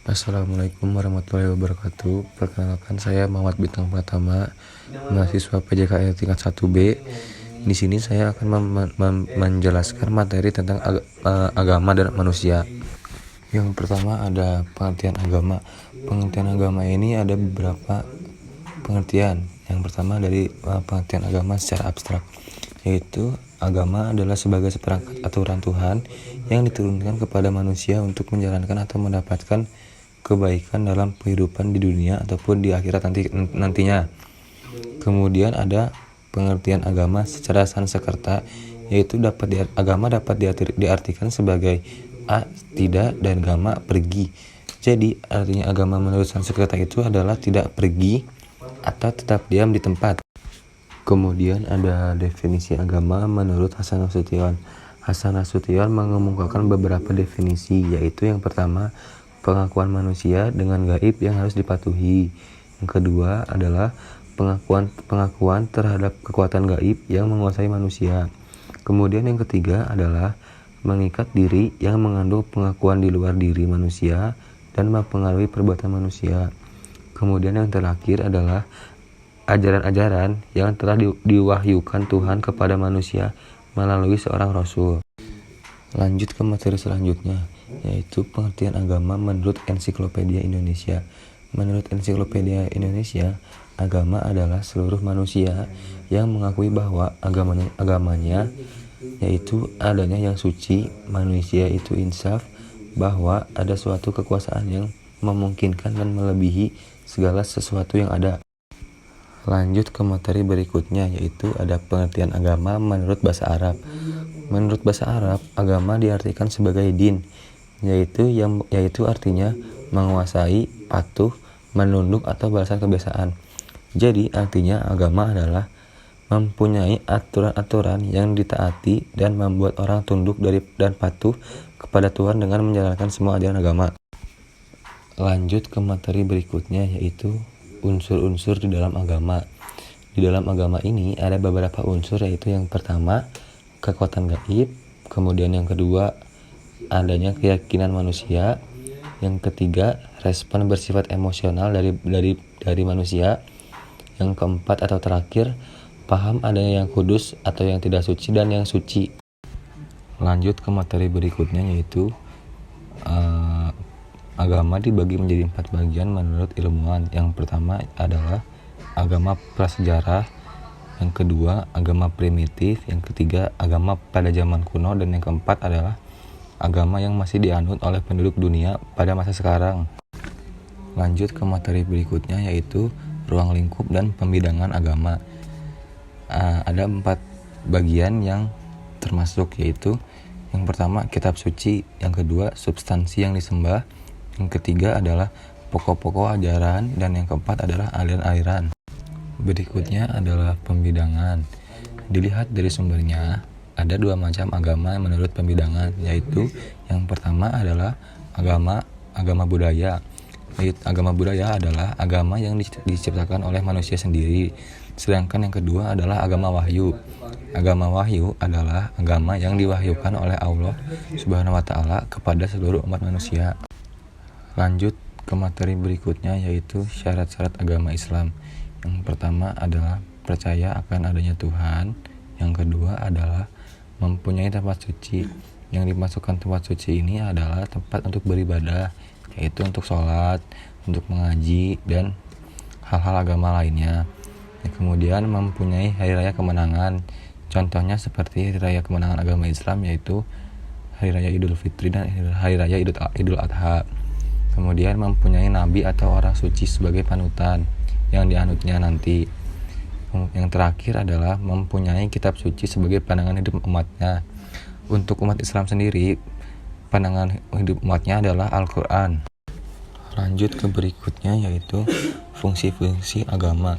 Assalamualaikum warahmatullahi wabarakatuh. Perkenalkan, saya Muhammad Bintang Pratama, mahasiswa PJKN tingkat 1B. Di sini saya akan menjelaskan materi tentang agama dan manusia. Yang pertama ada pengertian agama. Pengertian agama ini ada beberapa pengertian. Yang pertama dari pengertian agama secara abstrak, yaitu agama adalah sebagai seperangkat aturan Tuhan yang diturunkan kepada manusia untuk menjalankan atau mendapatkan kebaikan dalam kehidupan di dunia ataupun di akhirat nantinya. Kemudian ada pengertian agama secara Sanskerta, yaitu agama dapat diartikan sebagai a, tidak, dan gama, pergi. Jadi artinya agama menurut Sanskerta itu adalah tidak pergi atau tetap diam di tempat. Kemudian ada definisi agama menurut Hasan Nasution. Hasan Nasution mengemukakan beberapa definisi, yaitu yang pertama, pengakuan manusia dengan gaib yang harus dipatuhi. Yang kedua adalah pengakuan terhadap kekuatan gaib yang menguasai manusia. Kemudian yang ketiga adalah mengikat diri yang mengandung pengakuan di luar diri manusia dan mempengaruhi perbuatan manusia. Kemudian yang terakhir adalah ajaran-ajaran yang telah diwahyukan Tuhan kepada manusia melalui seorang Rasul. Lanjut ke materi selanjutnya, yaitu pengertian agama menurut Ensiklopedia Indonesia. Menurut Ensiklopedia Indonesia, agama adalah seluruh manusia yang mengakui bahwa agamanya yaitu adanya yang suci, manusia itu insaf, bahwa ada suatu kekuasaan yang memungkinkan dan melebihi segala sesuatu yang ada. Lanjut ke materi berikutnya, yaitu ada pengertian agama menurut bahasa Arab. Menurut bahasa Arab, agama diartikan sebagai din, yaitu artinya menguasai, patuh, menunduk atau balasan kebiasaan. Jadi artinya agama adalah mempunyai aturan-aturan yang ditaati dan membuat orang tunduk dan patuh kepada Tuhan dengan menjalankan semua ajaran agama. Lanjut ke materi berikutnya, yaitu unsur-unsur di dalam agama. Di dalam agama ini ada beberapa unsur, yaitu yang pertama, kekuatan gaib. Kemudian yang kedua, adanya keyakinan manusia. Yang ketiga, respon bersifat emosional dari manusia. Yang keempat atau terakhir, paham adanya yang kudus atau yang tidak suci dan yang suci. Lanjut ke materi berikutnya, yaitu agama dibagi menjadi 4 bagian menurut ilmuwan. Yang pertama adalah agama prasejarah, yang kedua agama primitif, yang ketiga agama pada zaman kuno, dan yang keempat adalah agama yang masih dianut oleh penduduk dunia pada masa sekarang. Lanjut ke materi berikutnya, yaitu ruang lingkup dan pembidangan agama. Ada 4 bagian yang termasuk, yaitu yang pertama kitab suci, yang kedua substansi yang disembah, yang ketiga adalah pokok-pokok ajaran, dan yang keempat adalah aliran-aliran. Berikutnya adalah pembidangan. Dilihat dari sumbernya, ada 2 macam agama menurut pembidangan, yaitu yang pertama adalah agama budaya. Agama budaya adalah agama yang diciptakan oleh manusia sendiri. Sedangkan yang kedua adalah agama wahyu. Agama wahyu adalah agama yang diwahyukan oleh Allah Subhanahu wa Ta'ala kepada seluruh umat manusia. Lanjut ke materi berikutnya, yaitu syarat-syarat agama Islam. Yang pertama adalah percaya akan adanya Tuhan. Yang kedua adalah mempunyai tempat suci. Yang dimasukkan tempat suci ini adalah tempat untuk beribadah, yaitu untuk sholat, untuk mengaji, dan hal-hal agama lainnya. Kemudian mempunyai hari raya kemenangan. Contohnya seperti hari raya kemenangan agama Islam, yaitu hari raya Idul Fitri dan hari raya Idul Adha. Kemudian mempunyai nabi atau orang suci sebagai panutan yang dianutnya nanti. Yang terakhir adalah mempunyai kitab suci sebagai pandangan hidup umatnya. Untuk umat Islam sendiri, pandangan hidup umatnya adalah Al-Quran. Lanjut ke berikutnya, yaitu fungsi-fungsi agama.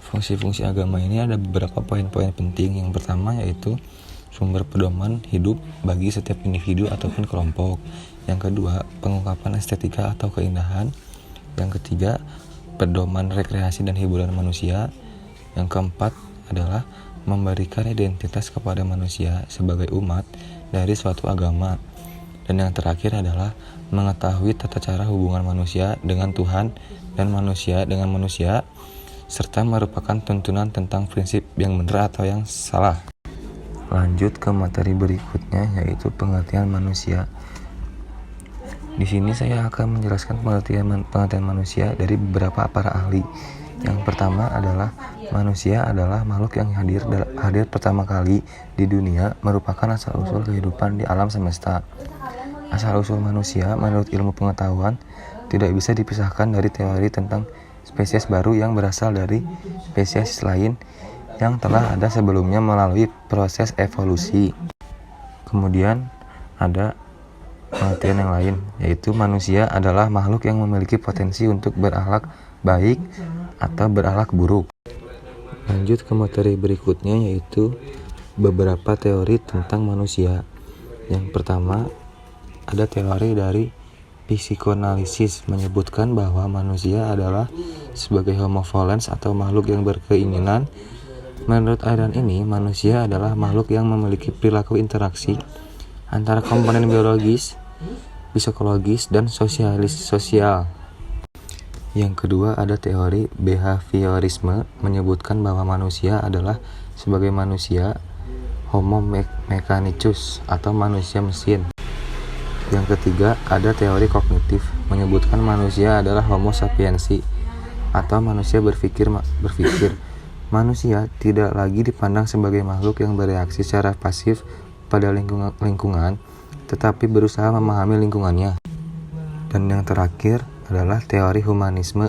Fungsi-fungsi agama ini ada beberapa poin-poin penting. Yang pertama yaitu sumber pedoman hidup bagi setiap individu ataupun kelompok. Yang kedua, pengungkapan estetika atau keindahan. Yang ketiga, pedoman rekreasi dan hiburan manusia. Yang keempat adalah memberikan identitas kepada manusia sebagai umat dari suatu agama. Dan yang terakhir adalah mengetahui tata cara hubungan manusia dengan Tuhan dan manusia dengan manusia, serta merupakan tuntunan tentang prinsip yang benar atau yang salah. Lanjut ke materi berikutnya, yaitu pengertian manusia. Di sini saya akan menjelaskan pengertian manusia dari beberapa para ahli. Yang pertama adalah manusia adalah makhluk yang hadir pertama kali di dunia, merupakan asal-usul kehidupan di alam semesta. Asal-usul manusia menurut ilmu pengetahuan tidak bisa dipisahkan dari teori tentang spesies baru yang berasal dari spesies lain yang telah ada sebelumnya melalui proses evolusi. Kemudian ada pengertian yang lain, yaitu manusia adalah makhluk yang memiliki potensi untuk berakhlak baik atau berakhlak buruk. Lanjut ke materi berikutnya, yaitu beberapa teori tentang manusia. Yang pertama, ada teori dari psikoanalisis menyebutkan bahwa manusia adalah sebagai homo volens atau makhluk yang berkeinginan. Menurut aliran ini, manusia adalah makhluk yang memiliki perilaku interaksi antara komponen biologis, psikologis, dan sosial. Yang kedua, ada teori behaviorisme menyebutkan bahwa manusia adalah sebagai manusia homo mechanicus atau manusia mesin. Yang ketiga, ada teori kognitif menyebutkan manusia adalah homo sapiensi atau manusia berpikir. Manusia tidak lagi dipandang sebagai makhluk yang bereaksi secara pasif pada lingkungan, tetapi berusaha memahami lingkungannya. Dan yang terakhir adalah teori humanisme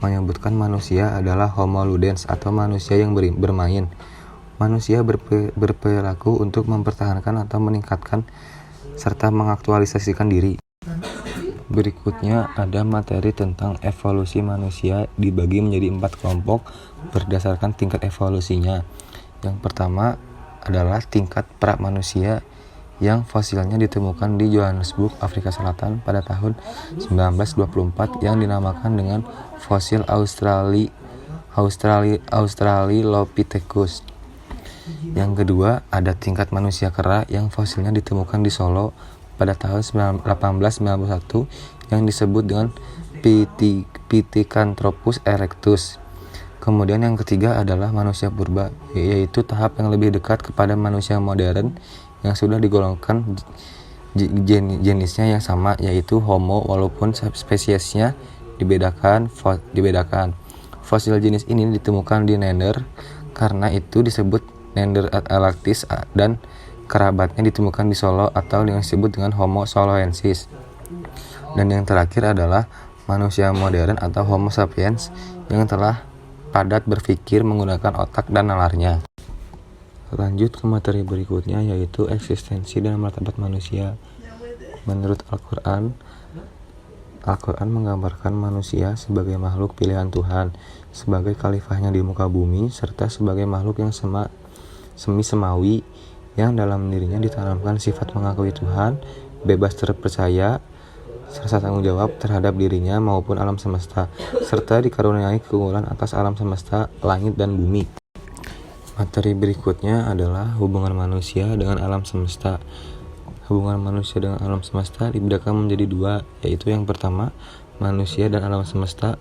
menyebutkan manusia adalah homo ludens atau manusia yang bermain. Manusia berperilaku untuk mempertahankan atau meningkatkan serta mengaktualisasikan diri. Berikutnya ada materi tentang evolusi manusia dibagi menjadi 4 kelompok berdasarkan tingkat evolusinya. Yang pertama adalah tingkat pra-manusia yang fosilnya ditemukan di Johannesburg, Afrika Selatan pada tahun 1924 yang dinamakan dengan fosil Australopithecus. Yang kedua, ada tingkat manusia kera yang fosilnya ditemukan di Solo pada tahun 1891 yang disebut dengan Pithecanthropus erectus. Kemudian yang ketiga adalah manusia purba, yaitu tahap yang lebih dekat kepada manusia modern yang sudah digolongkan jenisnya yang sama, yaitu Homo, walaupun spesiesnya dibedakan. Fosil jenis ini ditemukan di Neander, karena itu disebut Neanderthalis, dan kerabatnya ditemukan di Solo atau yang disebut dengan Homo soloensis. Dan yang terakhir adalah manusia modern atau Homo sapiens yang telah padat berpikir menggunakan otak dan nalarnya. Lanjut ke materi berikutnya, yaitu eksistensi dan martabat manusia. Menurut Al-Quran menggambarkan manusia sebagai makhluk pilihan Tuhan, sebagai khalifahnya di muka bumi, serta sebagai makhluk yang semi-semawi yang dalam dirinya ditanamkan sifat mengakui Tuhan, bebas terpercaya, serta tanggung jawab terhadap dirinya maupun alam semesta, serta dikaruniai keunggulan atas alam semesta, langit dan bumi. Materi berikutnya adalah hubungan manusia dengan alam semesta. Hubungan manusia dengan alam semesta dibedakan menjadi 2, yaitu yang pertama, manusia dan alam semesta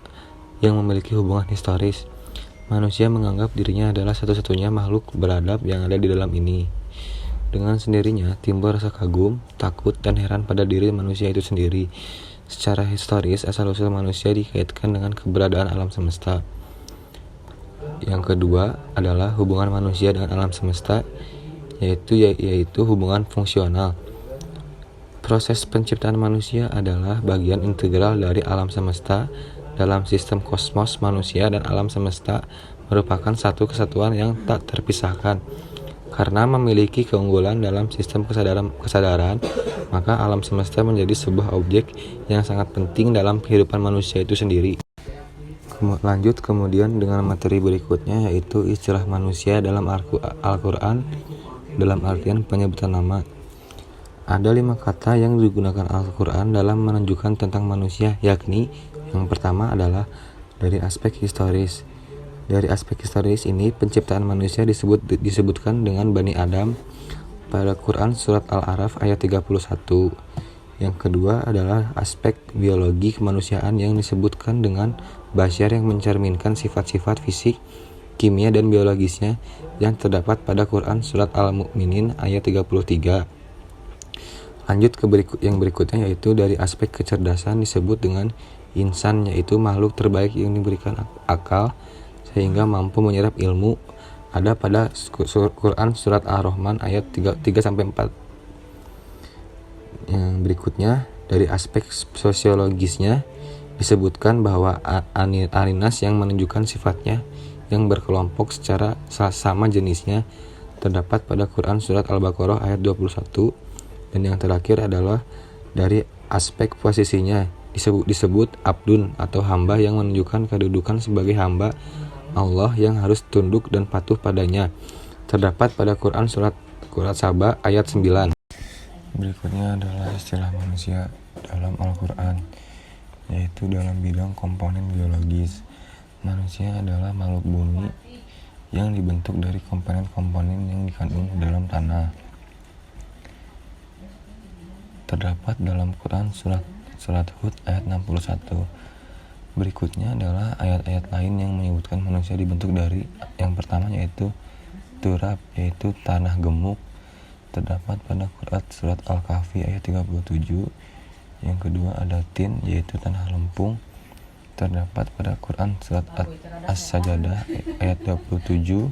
yang memiliki hubungan historis. Manusia menganggap dirinya adalah satu-satunya makhluk beradab yang ada di dalam ini. Dengan sendirinya timbul rasa kagum, takut, dan heran pada diri manusia itu sendiri. Secara historis, asal-usul manusia dikaitkan dengan keberadaan alam semesta. Yang kedua adalah hubungan manusia dengan alam semesta, yaitu hubungan fungsional. Proses penciptaan manusia adalah bagian integral dari alam semesta. Dalam sistem kosmos, manusia dan alam semesta merupakan satu kesatuan yang tak terpisahkan. Karena memiliki keunggulan dalam sistem kesadaran, maka alam semesta menjadi sebuah objek yang sangat penting dalam kehidupan manusia itu sendiri. Lanjut kemudian dengan materi berikutnya, yaitu istilah manusia dalam Al-Quran dalam artian penyebutan nama. Ada 5 kata yang digunakan Al-Quran dalam menunjukkan tentang manusia, yakni yang pertama adalah dari aspek historis. Dari aspek historis ini, penciptaan manusia disebutkan dengan Bani Adam pada Quran Surat Al-A'raf ayat 31. Yang kedua adalah aspek biologi kemanusiaan yang disebutkan dengan basyar yang mencerminkan sifat-sifat fisik, kimia, dan biologisnya yang terdapat pada Quran Surat Al-Mu'minin ayat 33. Lanjut ke yang berikutnya, yaitu dari aspek kecerdasan disebut dengan insan, yaitu makhluk terbaik yang diberikan akal sehingga mampu menyerap ilmu, ada pada Quran Surat Ar-Rahman ayat 3-4. Yang berikutnya, dari aspek sosiologisnya disebutkan bahwa arinas yang menunjukkan sifatnya yang berkelompok secara sama jenisnya terdapat pada Quran Surat Al-Baqarah ayat 21. Dan yang terakhir adalah dari aspek posisinya disebut abdun atau hamba yang menunjukkan kedudukan sebagai hamba Allah yang harus tunduk dan patuh padanya, terdapat pada Quran Surat Saba ayat 9. Berikutnya adalah istilah manusia dalam Al-Quran, yaitu dalam bidang komponen biologis. Manusia adalah makhluk bumi yang dibentuk dari komponen-komponen yang dikandung dalam tanah. Terdapat dalam Quran Surat Hud ayat 61. Berikutnya adalah ayat-ayat lain yang menyebutkan manusia dibentuk dari, yang pertama yaitu turab, yaitu tanah gemuk, terdapat pada Quran Surat Al-Kahfi ayat 37. Yang kedua ada tin, yaitu tanah lempung, terdapat pada Quran Surat As-Sajadah ayat 27.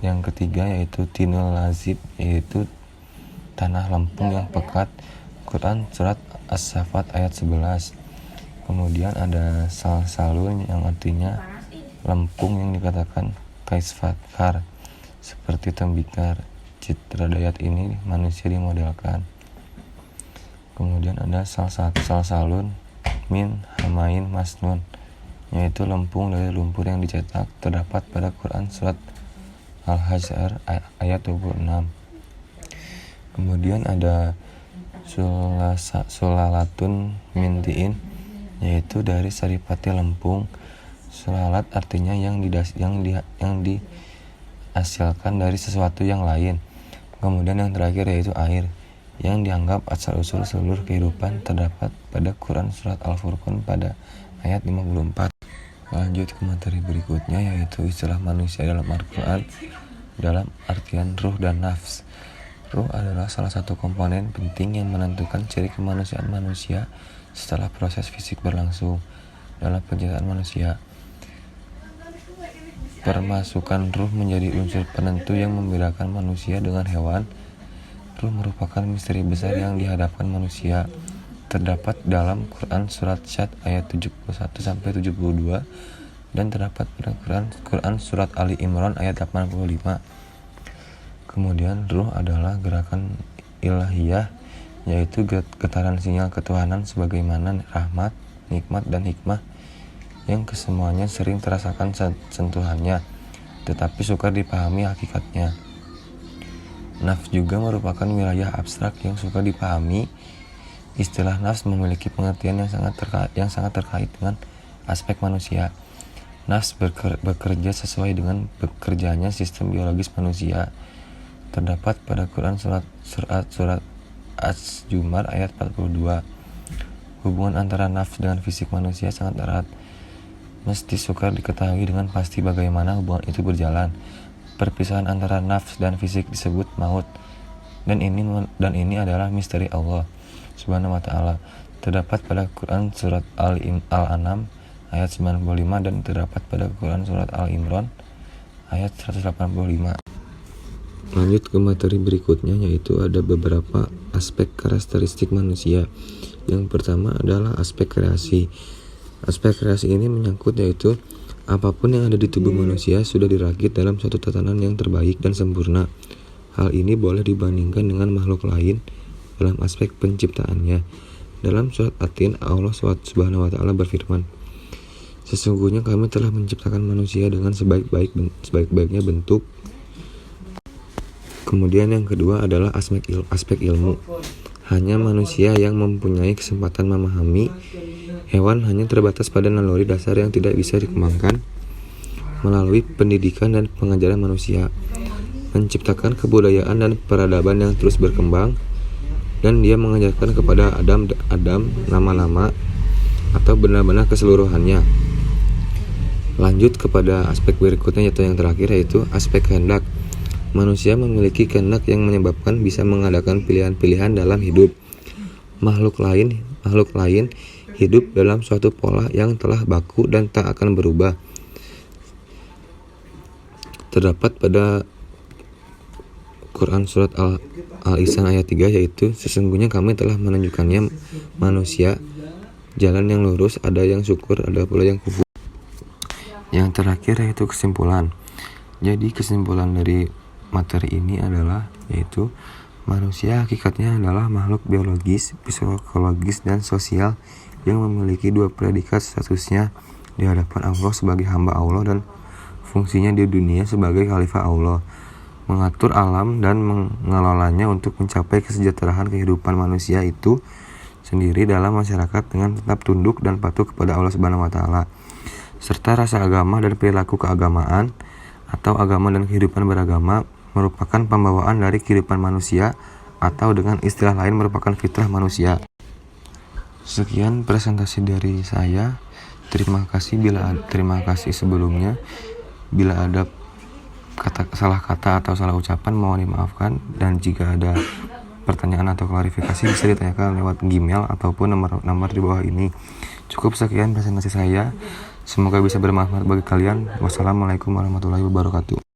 Yang ketiga yaitu tinul lazib, yaitu tanah lempung yang pekat, Quran Surat As-Saffat ayat 11. Kemudian ada salsalun yang artinya lempung yang dikatakan kaisfatkar, seperti tembikar. Citra dayat ini manusia dimodelkan. Kemudian ada salsalun min hamain masnun, yaitu lempung dari lumpur yang dicetak, terdapat pada Quran Surat Al-Hajar ayat 26. Kemudian ada sulalatun min tiin, yaitu dari saripati lempung. Sulalat artinya yang dihasilkan dari sesuatu yang lain. Kemudian yang terakhir yaitu air, yang dianggap asal-usul seluruh kehidupan, terdapat pada Quran Surat Al-Furqan pada ayat 54. Lanjut ke materi berikutnya, yaitu istilah manusia dalam Al-Quran dalam artian ruh dan nafs. Ruh adalah salah satu komponen penting yang menentukan ciri kemanusiaan manusia setelah proses fisik berlangsung dalam penciptaan manusia. Permasukan ruh menjadi unsur penentu yang membedakan manusia dengan hewan. Ruh merupakan misteri besar yang dihadapkan manusia. Terdapat dalam Quran Surat Syad ayat 71-72 dan terdapat pada Quran Surat Ali Imran ayat 85. Kemudian ruh adalah gerakan ilahiyah, yaitu getaran sinyal ketuhanan sebagaimana rahmat, nikmat, dan hikmah yang kesemuanya sering terasakan sentuhannya, tetapi sukar dipahami hakikatnya. Nafs juga merupakan wilayah abstrak yang suka dipahami. Istilah nafs memiliki pengertian yang sangat terkait dengan aspek manusia. Nafs bekerja sesuai dengan bekerjanya sistem biologis manusia. Terdapat pada Quran Surat Az-Zumar ayat 42. Hubungan antara nafs dengan fisik manusia sangat erat. Mesti sukar diketahui dengan pasti bagaimana hubungan itu berjalan. Perpisahan antara nafs dan fisik disebut maut. Dan ini adalah misteri Allah Subhanahu wa taala. Terdapat pada Quran Surat Al-An'am ayat 95 dan terdapat pada Quran Surat Al-Imran ayat 185. Lanjut ke materi berikutnya, yaitu ada beberapa aspek karakteristik manusia. Yang pertama adalah aspek kreasi. Aspek kreasi ini menyangkut yaitu apapun yang ada di tubuh manusia sudah dirakit dalam suatu tatanan yang terbaik dan sempurna. Hal ini boleh dibandingkan dengan makhluk lain dalam aspek penciptaannya. Dalam surat At-Tin, Allah Subhanahu wa taala berfirman, "Sesungguhnya kami telah menciptakan manusia dengan sebaik-baiknya bentuk." Kemudian yang kedua adalah aspek ilmu. Hanya manusia yang mempunyai kesempatan memahami. Hewan hanya terbatas pada naluri dasar yang tidak bisa dikembangkan melalui pendidikan dan pengajaran manusia. Menciptakan kebudayaan dan peradaban yang terus berkembang. dan dia mengajarkan kepada Adam nama-nama atau benda-benda keseluruhannya. Lanjut kepada aspek berikutnya, yaitu yang terakhir, yaitu aspek kehendak. Manusia memiliki kehendak yang menyebabkan bisa mengadakan pilihan-pilihan dalam hidup. Makhluk lain hidup dalam suatu pola yang telah baku dan tak akan berubah. Terdapat pada Quran surat Al-Insan ayat 3, yaitu sesungguhnya kami telah menunjukkannya manusia jalan yang lurus, ada yang syukur, ada pula yang kufur. Yang terakhir yaitu kesimpulan. Jadi kesimpulan dari materi ini adalah yaitu manusia hakikatnya adalah makhluk biologis, psikologis, dan sosial yang memiliki dua predikat statusnya di hadapan Allah sebagai hamba Allah dan fungsinya di dunia sebagai khalifah Allah, mengatur alam dan mengelolanya untuk mencapai kesejahteraan kehidupan manusia itu sendiri dalam masyarakat dengan tetap tunduk dan patuh kepada Allah Subhanahu wa taala, serta rasa agama dan perilaku keagamaan atau agama dan kehidupan beragama merupakan pembawaan dari kehidupan manusia atau dengan istilah lain merupakan fitrah manusia. Sekian presentasi dari saya. Terima kasih sebelumnya. Bila ada salah kata atau salah ucapan mohon dimaafkan, dan jika ada pertanyaan atau klarifikasi bisa ditanyakan lewat Gmail ataupun nomor di bawah ini. Cukup sekian presentasi saya. Semoga bisa bermanfaat bagi kalian. Wassalamualaikum warahmatullahi wabarakatuh.